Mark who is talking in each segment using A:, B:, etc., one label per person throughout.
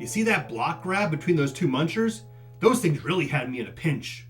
A: You see that block grab between those two munchers? Those things really had me in a pinch.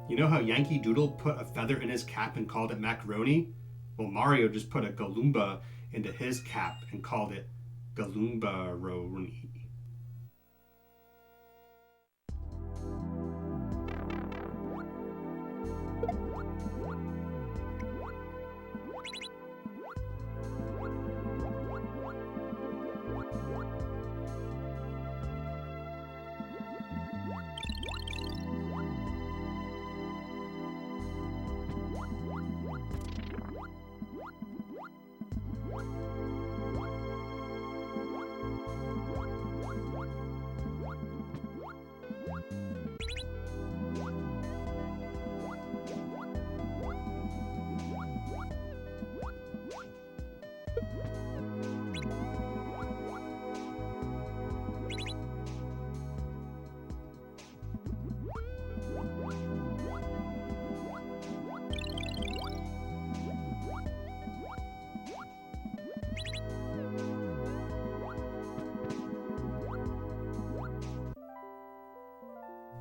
A: You know how Yankee Doodle put a feather in his cap and called it macaroni? Well, Mario just put a Galumba into his cap and called it Galumbaroni.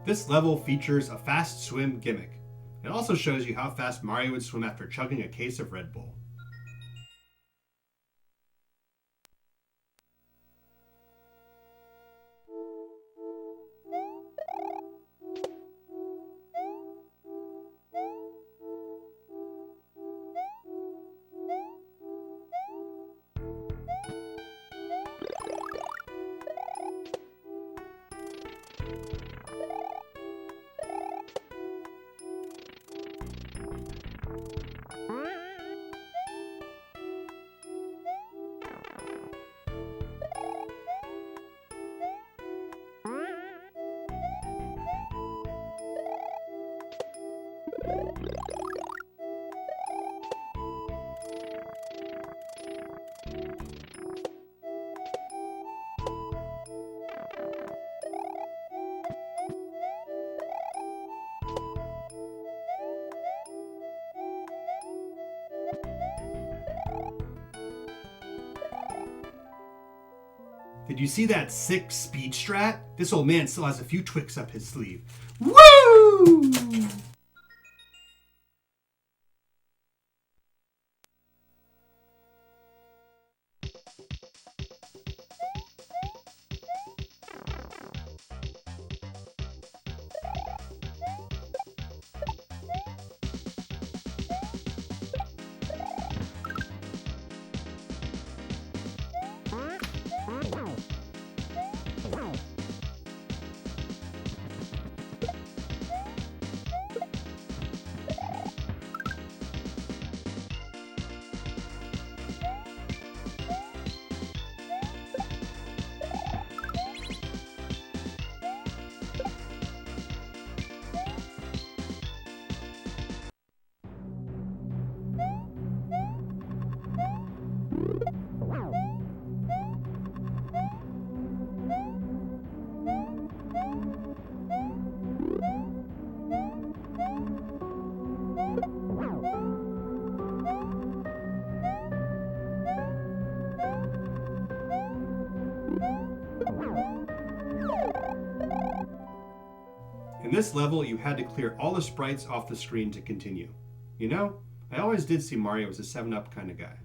A: This level features a fast swim gimmick. It also shows you how fast Mario would swim after chugging a case of Red Bull. Did you see that sick speed strat? This old man still has a few tricks up his sleeve. Woo! In this level, you had to clear all the sprites off the screen to continue. You know, I always did see Mario as a 7-Up kind of guy.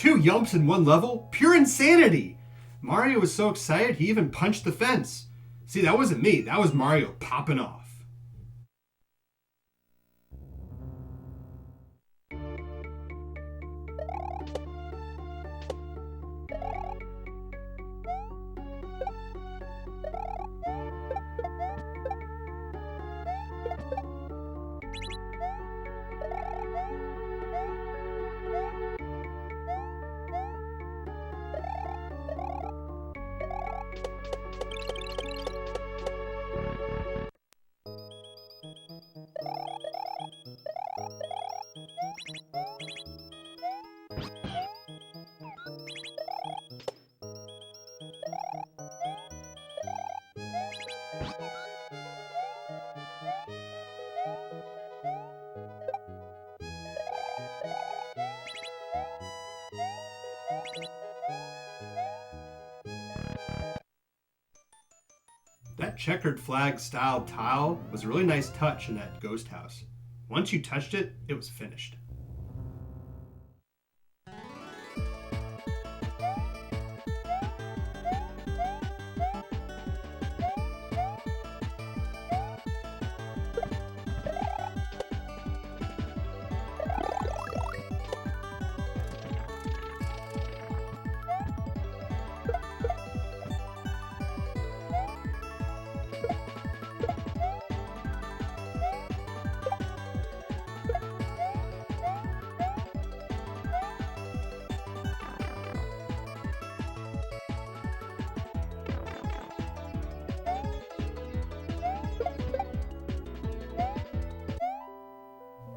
A: 2 yumps in one level? Pure insanity! Mario was so excited he even punched the fence. See, that wasn't me. That was Mario popping off. That checkered flag style tile was a really nice touch in that ghost house. Once you touched it, it was finished.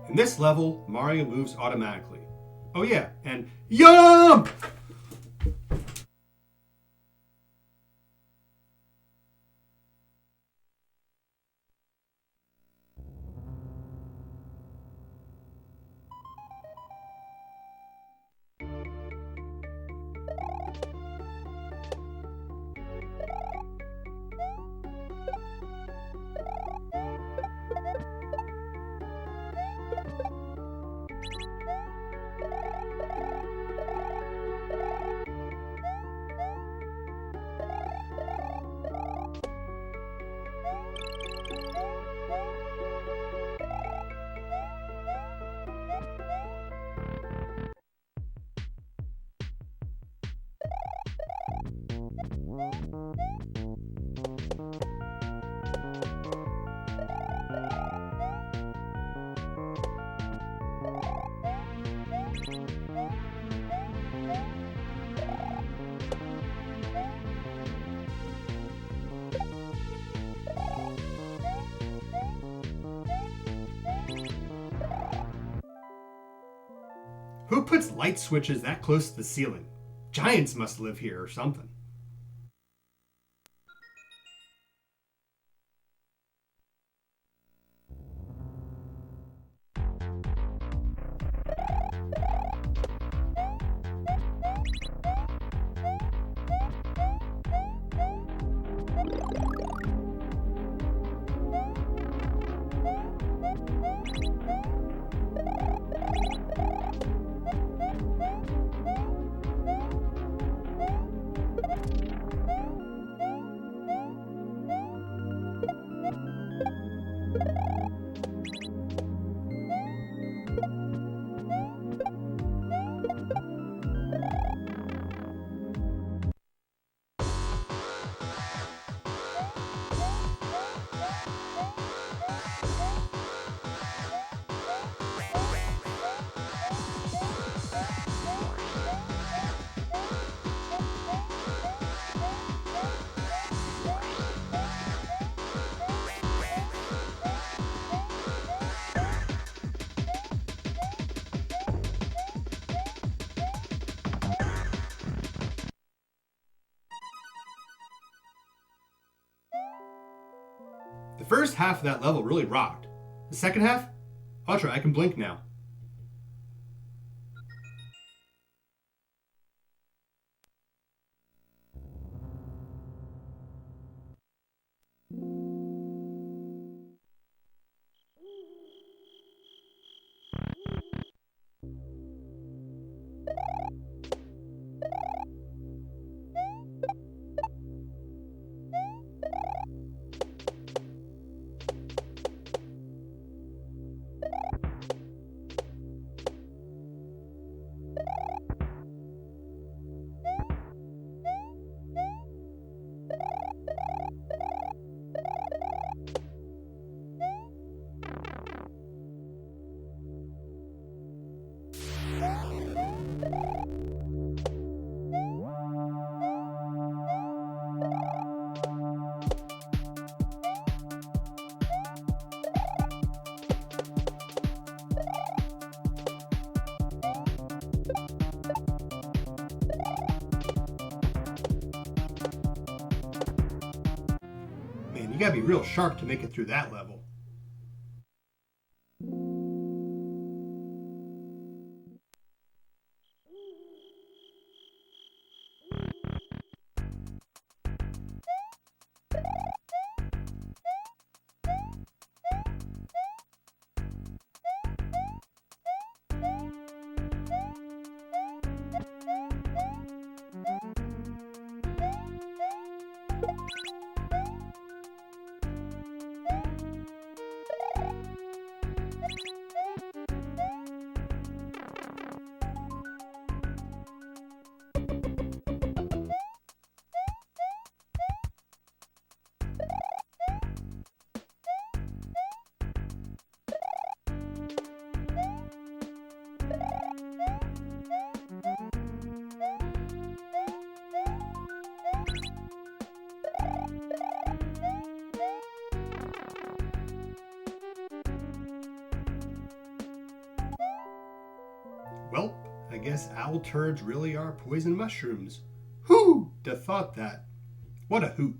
A: In this level, Mario moves automatically. Oh yeah, and YUMP! Who puts light switches that close to the ceiling? Giants must live here or something. The first half of that level really rocked. The second half? Ultra, I can blink now. You gotta be real sharp to make it through that level. Welp, I guess owl turds really are poison mushrooms. Who da thought that? What a hoot.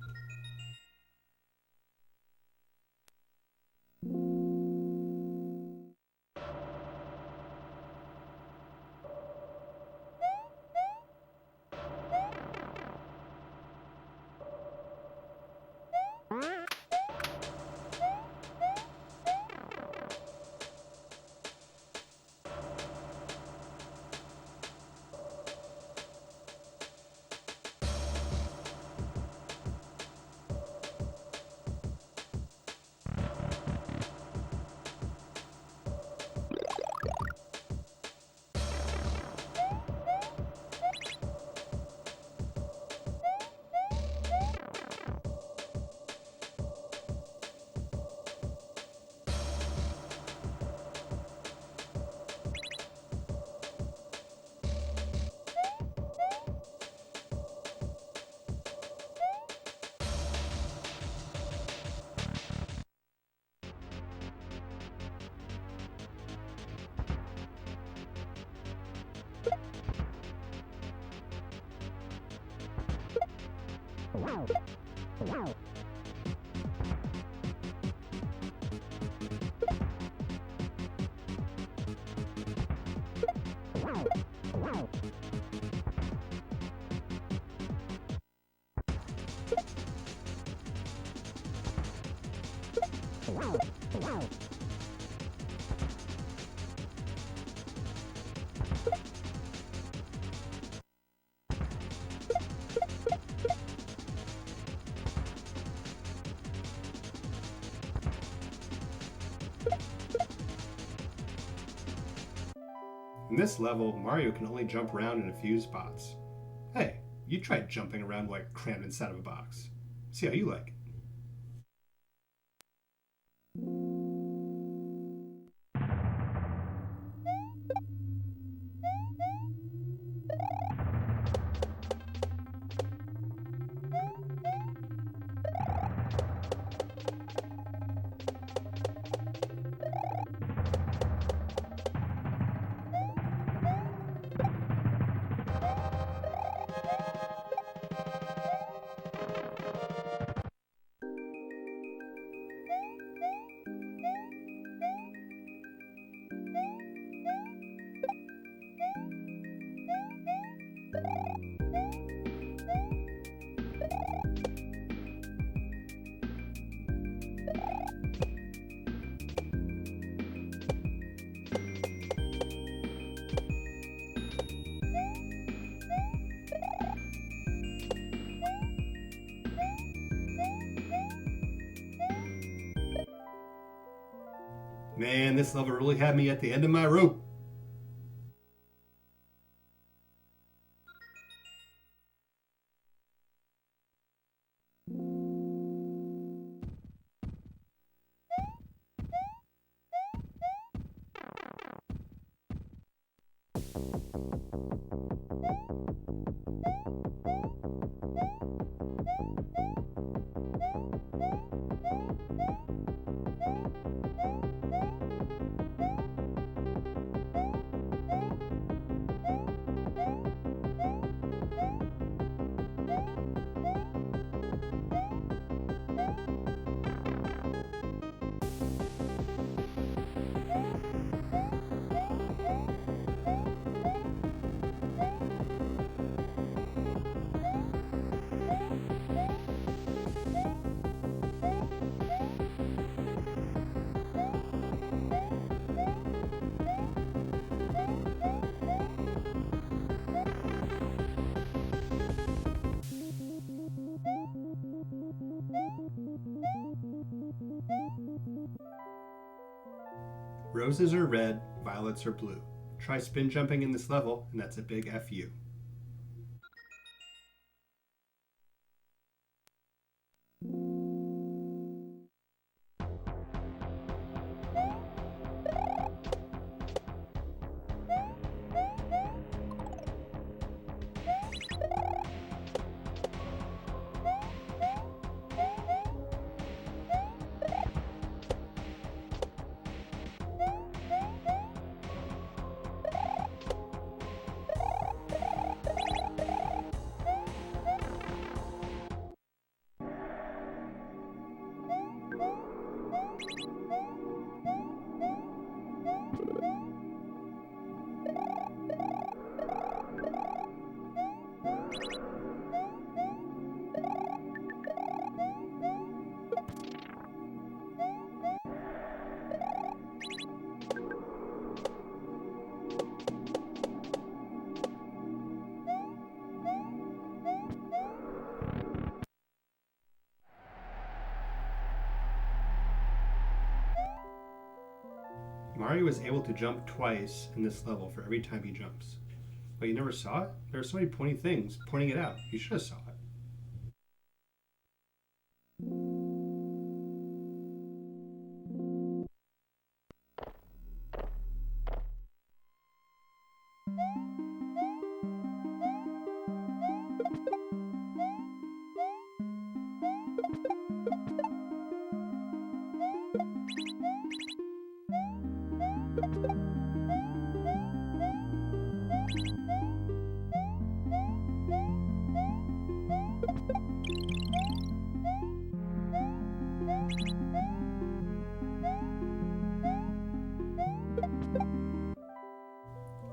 A: In this level, Mario can only jump around in a few spots. Hey, you tried jumping around like crammed inside of a box. See how you like it. Man, this level really had me at the end of my rope. Roses are red, violets are blue. Try spin jumping in this level, and that's a big FU. Mario is able to jump twice in this level for every time he jumps. But you never saw it? There are so many pointy things pointing it out. You should have saw it.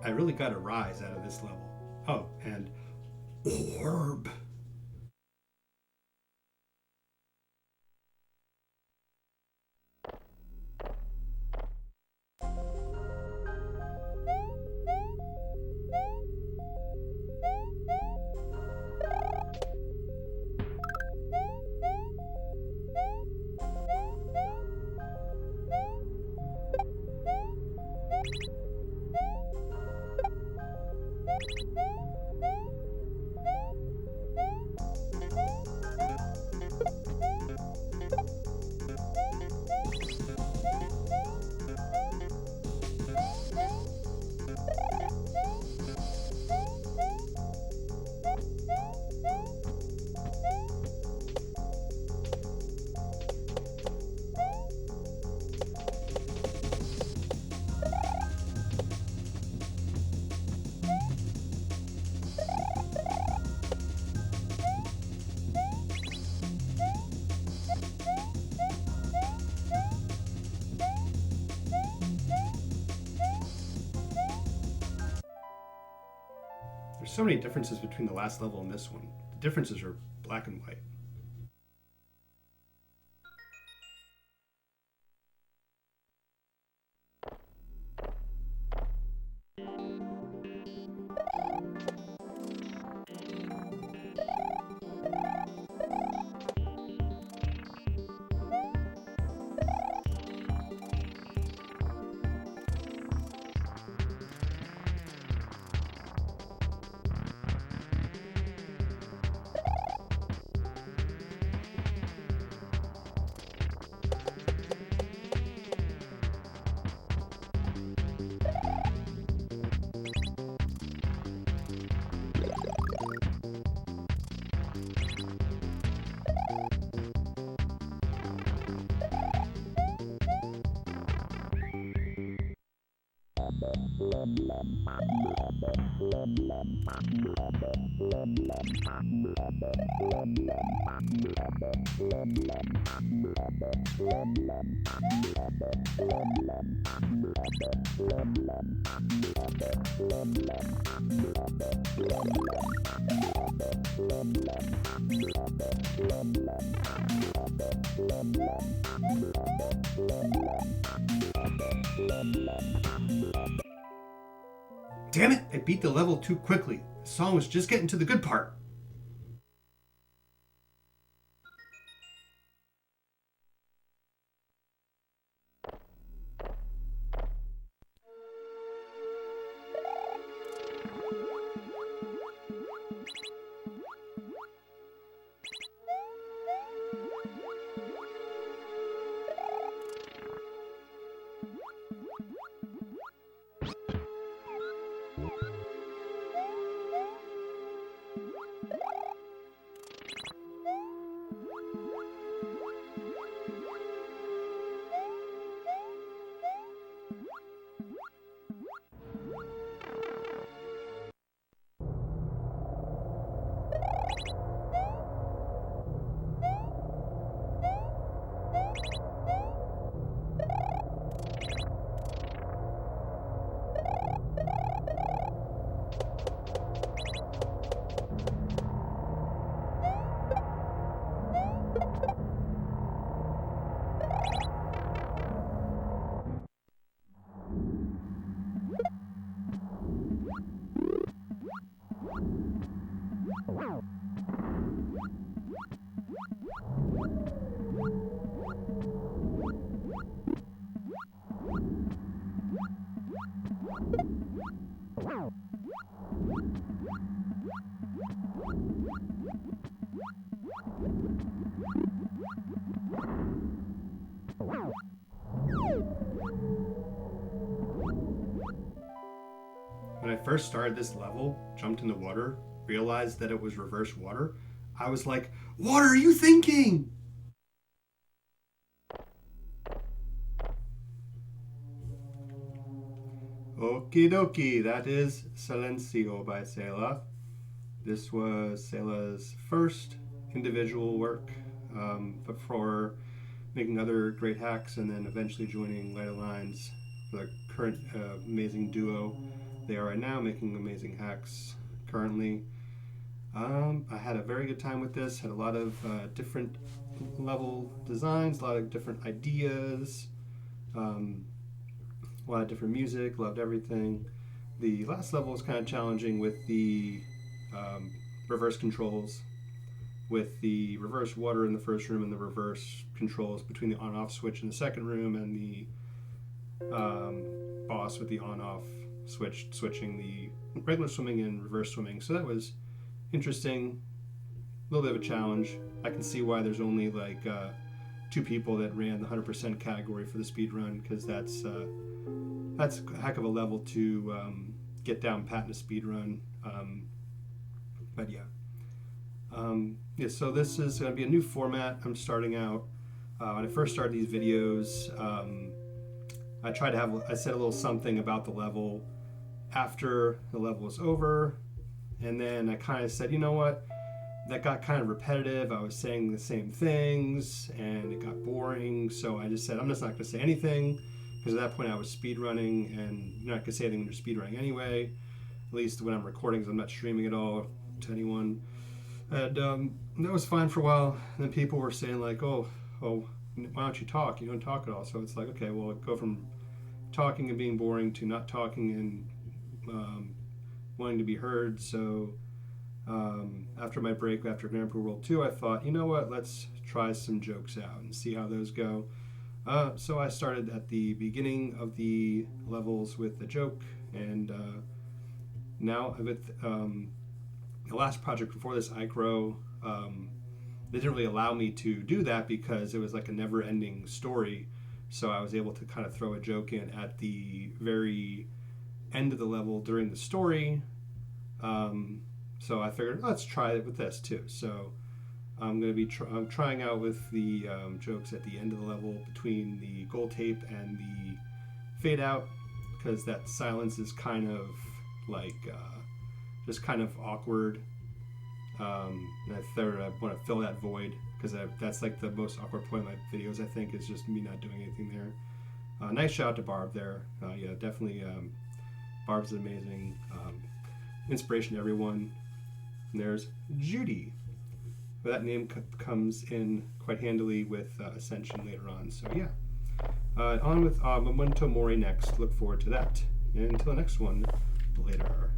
A: I really got a rise out of this level. Oh, and orb. There's so many differences between the last level and this one. The differences are black and white. Damn it, I beat the level too quickly. The song was just getting to the good part. When I first started this level, jumped in the water, realized that it was reverse water, I was like, what are you thinking? Okie dokie, that is Silencio by Sela. This was Sela's first individual work before making other great hacks and then eventually joining Light Lines, the current amazing duo they are right now, making amazing hacks currently. I had a very good time with this, had a lot of different level designs, a lot of different ideas, a lot of different music, loved everything. The last level was kind of challenging with the reverse controls, with the reverse water in the first room and the reverse controls between the on-off switch in the second room and the boss with the on-off switch, switching the regular swimming and reverse swimming. So that was interesting, a little bit of a challenge. I can see why there's only like 2 people that ran the 100% category for the speed run, because that's a heck of a level to get down pat in a speed run. But yeah. Yeah, so this is going to be a new format. I'm starting out. When I first started these videos, I said a little something about the level after the level was over, and then I kind of said, you know what, that got kind of repetitive. I was saying the same things and it got boring, so I just said I'm just not going to say anything, because at that point I was speed running, and you're not going to say anything when you're speed running anyway, at least when I'm recording, because I'm not streaming at all to anyone. And that was fine for a while. And then people were saying like, oh, why don't you talk? You don't talk at all. So it's like, okay, well, it go from talking and being boring to not talking and wanting to be heard. So after my break, after Grand Prix World 2, I thought, you know what, let's try some jokes out and see how those go. So I started at the beginning of the levels with a joke, and now with the last project before this, iGrow, they didn't really allow me to do that because it was like a never-ending story. So I was able to kind of throw a joke in at the very end of the level during the story. So I figured, let's try it with this too. So I'm going to be I'm trying out with the jokes at the end of the level between the gold tape and the fade out, because that silence is kind of like just kind of awkward. And I want to fill that void, because that's like the most awkward point in my videos, I think, is just me not doing anything there. Nice shout out to Barb there. Yeah, definitely. Barb's amazing. Inspiration to everyone. And there's Judy. But that name comes in quite handily with Ascension later on. So yeah. On with Memento Mori next. Look forward to that. And until the next one, later.